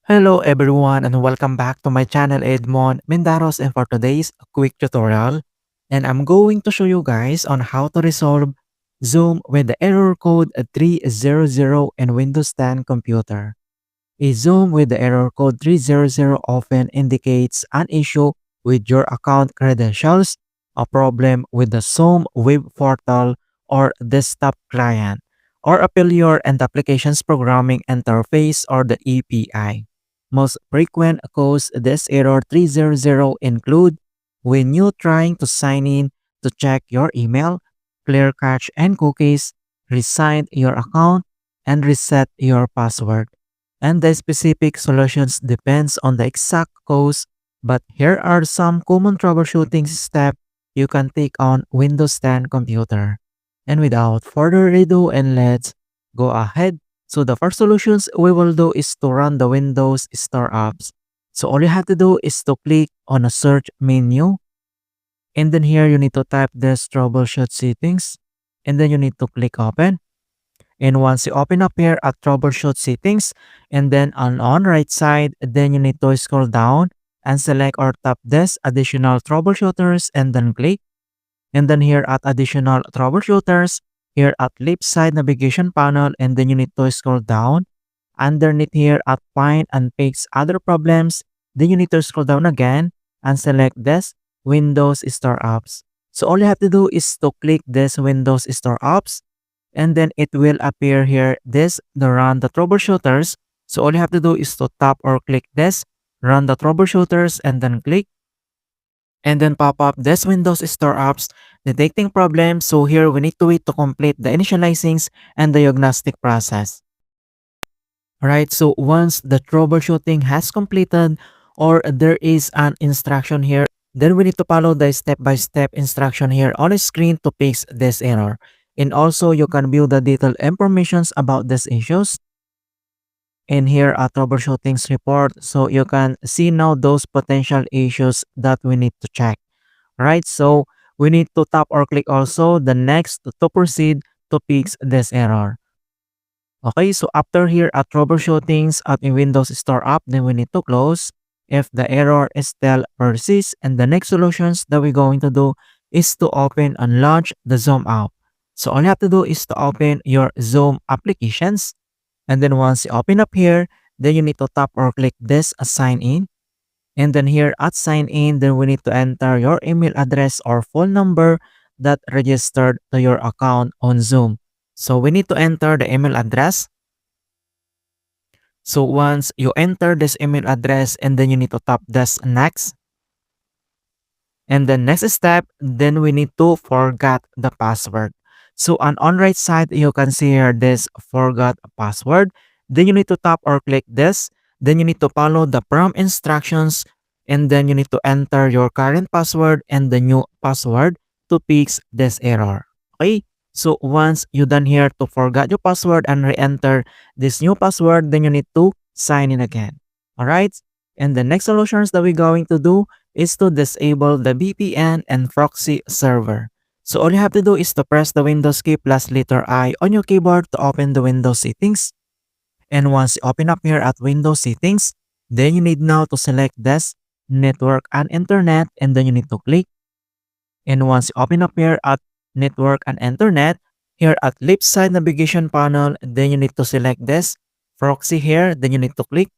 Hello everyone and welcome back to my channel Edmund Mindaros, and for today's quick tutorial, and I'm going to show you guys on how to resolve Zoom with the error code 300 in Windows 10 computer. A Zoom with the error code 300 often indicates an issue with your account credentials, a problem with the Zoom web portal or desktop client, or a failure in the application's programming interface or the API. Most frequent cause this error 300 include when you trying to sign in to check your email, clear cache and cookies, resign your account, and reset your password. And the specific solutions depends on the exact cause, but here are some common troubleshooting steps you can take on Windows 10 computer. And without further ado, and let's go ahead. So the first solutions we will do is to run the Windows Store apps. So all you have to do is to click on a search menu, and then here you need to type this troubleshoot settings, and then you need to click open. And once you open up here at troubleshoot settings, and then on right side, then you need to scroll down and select or tap this additional troubleshooters, and then click. And then here at additional troubleshooters, here at left side navigation panel, and then you need to scroll down. Underneath here at find and fix other problems, then you need to scroll down again and select this Windows Store apps. So all you have to do is to click this Windows Store apps, and then it will appear here this the run the troubleshooters. So all you have to do is to tap or click this run the troubleshooters, and then click, and then pop up this Windows Store apps detecting problems. So here we need to wait to complete the initializings and diagnostic process. Alright, so once the troubleshooting has completed or there is an instruction here, then we need to follow the step-by-step instruction here on the screen to fix this error. And also you can view the detailed informations about these issues in here at troubleshootings report, so you can see now those potential issues that we need to check. Right, so we need to tap or click also the next to proceed to fix this error. Okay, so after here at troubleshootings at a Windows Store app, then we need to close if the error is still persists, and the next solutions that we're going to do is to open and launch the Zoom app. So all you have to do is to open your Zoom applications. And then once you open up here, then you need to tap or click this sign in. And then here at sign in, then we need to enter your email address or phone number that registered to your account on Zoom. So we need to enter the email address. So once you enter this email address, and then you need to tap this next. And the next step, then we need to forget the password. So on right side, you can see here this forgot password. Then you need to tap or click this. Then you need to follow the prompt instructions, and then you need to enter your current password and the new password to fix this error. Okay? So once you done here to forget your password and re-enter this new password, then you need to sign in again. Alright? And the next solutions that we're going to do is to disable the VPN and proxy server. So all you have to do is to press the Windows key plus letter I on your keyboard to open the Windows settings. And once you open up here at Windows settings, then you need now to select this network and internet, and then you need to click. And once you open up here at network and internet, here at left side navigation panel, then you need to select this proxy here, then you need to click.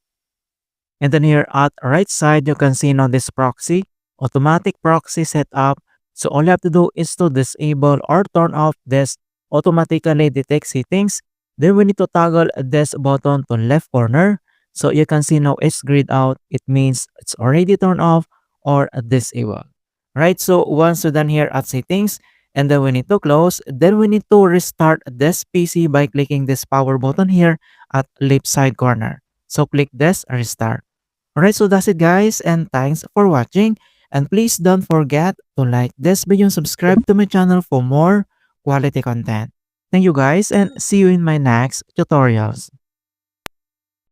And then here at right side, you can see now this proxy, automatic proxy setup. So all you have to do is to disable or turn off this automatically detect settings. Then we need to toggle this button to left corner. So you can see now it's grayed out. It means it's already turned off or disabled. Right, so once you're done here at settings, and then we need to close, then we need to restart this PC by clicking this power button here at left side corner. So click this restart. Alright, so that's it guys, and thanks for watching. And please don't forget to like this video and subscribe to my channel for more quality content. Thank you guys, and see you in my next tutorials.